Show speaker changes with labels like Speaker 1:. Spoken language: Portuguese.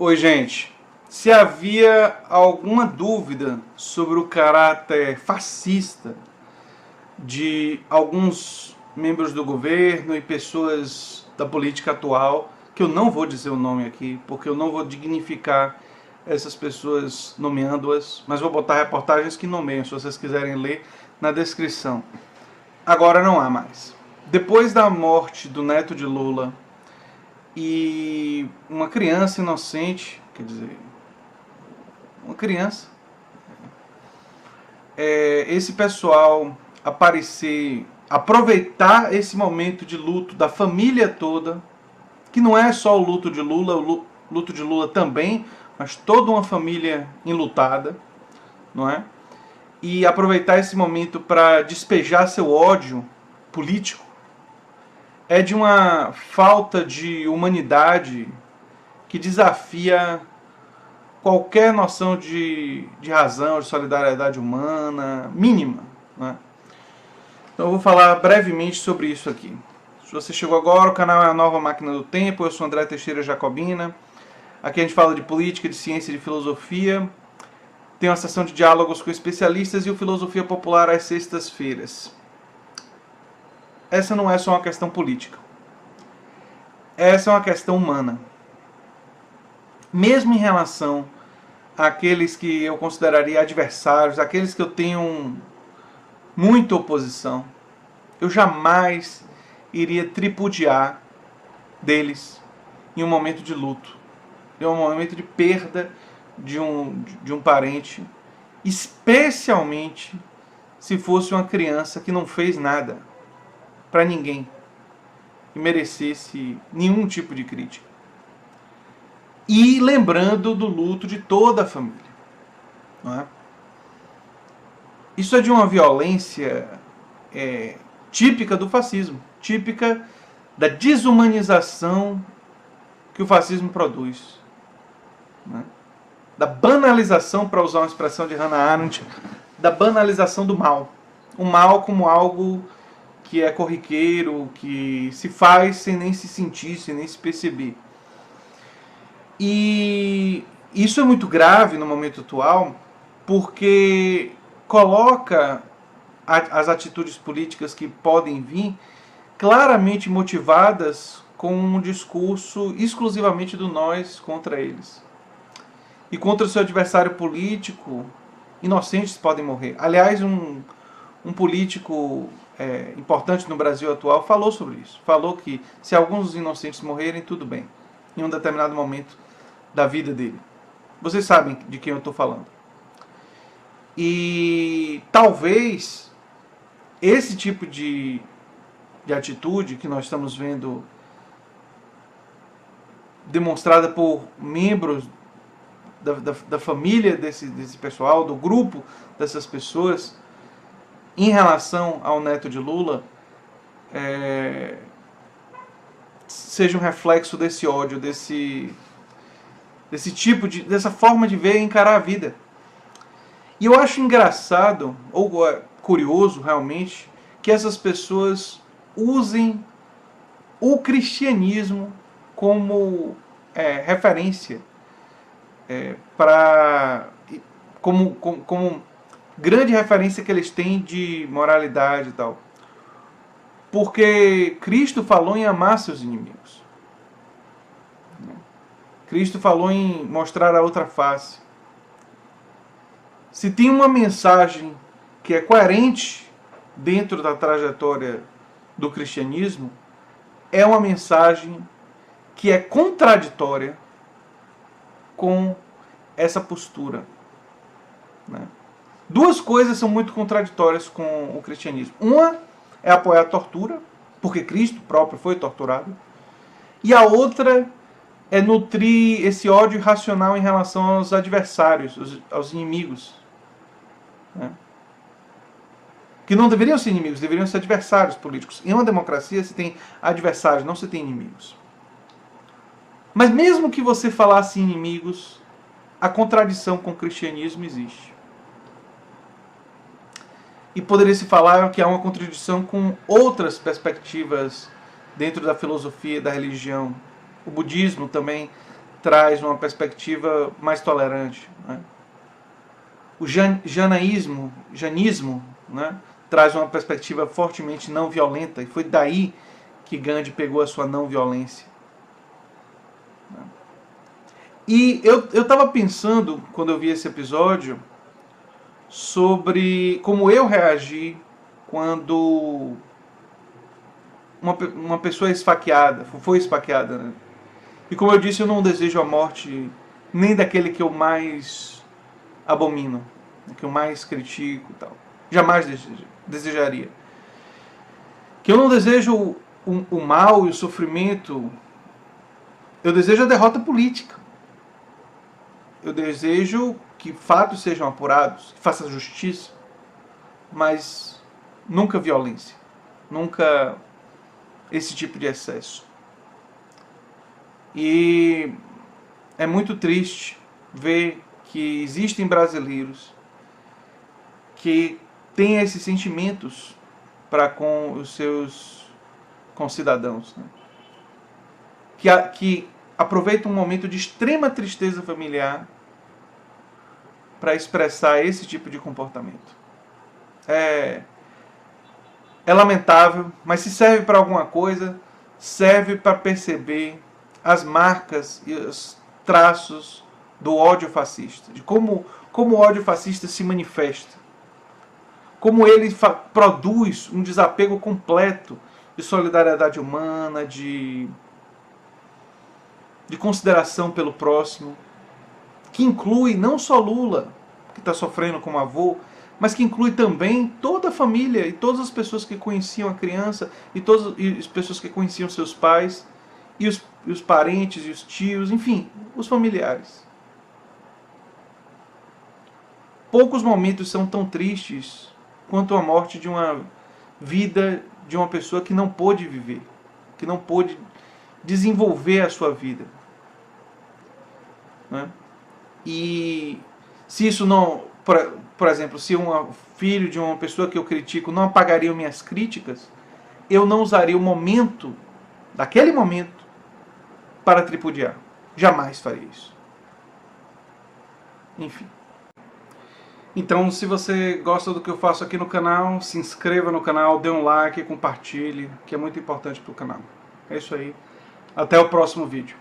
Speaker 1: Oi, gente. Se havia alguma dúvida sobre o caráter fascista de alguns membros do governo e pessoas da política atual, que eu não vou dizer o nome aqui, porque eu não vou dignificar essas pessoas nomeando-as, mas vou botar reportagens que nomeiam, se vocês quiserem ler, na descrição. Agora não há mais. Depois da morte do neto de Lula e uma criança inocente, quer dizer, uma criança, esse pessoal aproveitar esse momento de luto da família toda, que não é só o luto de Lula, o luto de Lula também, mas toda uma família enlutada, não é? E aproveitar esse momento para despejar seu ódio político é de uma falta de humanidade que desafia qualquer noção de razão, de solidariedade humana, mínima, né? Então eu vou falar brevemente sobre isso aqui. Se você chegou agora, o canal é a Nova Máquina do Tempo, eu sou André Teixeira Jacobina. Aqui a gente fala de política, de ciência e de filosofia. Tem uma sessão de diálogos com especialistas e o Filosofia Popular às sextas-feiras. Essa não é só uma questão política. Essa é uma questão humana. Mesmo em relação àqueles que eu consideraria adversários, aqueles que eu tenho muita oposição, eu jamais iria tripudiar deles em um momento de luto, em um momento de perda de um parente, especialmente se fosse uma criança que não fez nada para ninguém e merecesse nenhum tipo de crítica. E lembrando do luto de toda a família, não é? Isso é de uma violência típica do fascismo, típica da desumanização que o fascismo produz, né? Da banalização, para usar uma expressão de Hannah Arendt, da banalização do mal. O mal como algo que é corriqueiro, que se faz sem nem se sentir, sem nem se perceber. E isso é muito grave no momento atual, porque coloca as atitudes políticas que podem vir claramente motivadas com um discurso exclusivamente do nós contra eles. E contra o seu adversário político, inocentes podem morrer. Aliás, um político importante no Brasil atual falou sobre isso. Falou que se alguns inocentes morrerem, tudo bem, em um determinado momento da vida dele. Vocês sabem de quem eu estou falando. E talvez esse tipo de atitude que nós estamos vendo demonstrada por membros da família desse pessoal, do grupo dessas pessoas, em relação ao neto de Lula, seja um reflexo desse ódio, dessa forma de ver e encarar a vida. E eu acho engraçado, ou curioso realmente, que essas pessoas usem o cristianismo como referência, como grande referência que eles têm de moralidade e tal. Porque Cristo falou em amar seus inimigos. Cristo falou em mostrar a outra face. Se tem uma mensagem que é coerente dentro da trajetória do cristianismo, é uma mensagem que é contraditória com essa postura, né? Duas coisas são muito contraditórias com o cristianismo. Uma é apoiar a tortura, porque Cristo próprio foi torturado. E a outra é nutrir esse ódio irracional em relação aos adversários, aos inimigos, né? Que não deveriam ser inimigos, deveriam ser adversários políticos. Em uma democracia se tem adversários, não se tem inimigos. Mas mesmo que você falasse inimigos, a contradição com o cristianismo existe. E poderia se falar que há uma contradição com outras perspectivas dentro da filosofia e da religião. O budismo também traz uma perspectiva mais tolerante, né? O janismo, né, traz uma perspectiva fortemente não violenta, e foi daí que Gandhi pegou a sua não violência. E eu estava pensando, quando eu vi esse episódio, sobre como eu reagi quando uma pessoa é esfaqueada, foi esfaqueada, né? E como eu disse, eu não desejo a morte nem daquele que eu mais abomino, que eu mais critico e tal. Jamais desejaria. Que eu não desejo o mal e o sofrimento, eu desejo a derrota política. Eu desejo que fatos sejam apurados, que faça justiça, mas nunca violência, nunca esse tipo de excesso. E é muito triste ver que existem brasileiros que têm esses sentimentos para com os seus concidadãos, né? Que aproveitam um momento de extrema tristeza familiar para expressar esse tipo de comportamento. É lamentável, mas se serve para alguma coisa, serve para perceber as marcas e os traços do ódio fascista, de como o ódio fascista se manifesta, como ele produz um desapego completo de solidariedade humana, de consideração pelo próximo, que inclui não só Lula, que está sofrendo como avô, mas que inclui também toda a família e todas as pessoas que conheciam a criança e todas as pessoas que conheciam seus pais e os parentes e os tios, enfim, os familiares. Poucos momentos são tão tristes quanto a morte de uma vida de uma pessoa que não pôde viver, que não pôde desenvolver a sua vida, né? E se isso não, por exemplo, se um filho de uma pessoa que eu critico não apagaria minhas críticas, eu não usaria o momento, daquele momento, para tripudiar. Jamais faria isso. Enfim. Então, se você gosta do que eu faço aqui no canal, se inscreva no canal, dê um like, compartilhe, que é muito importante para o canal. É isso aí. Até o próximo vídeo.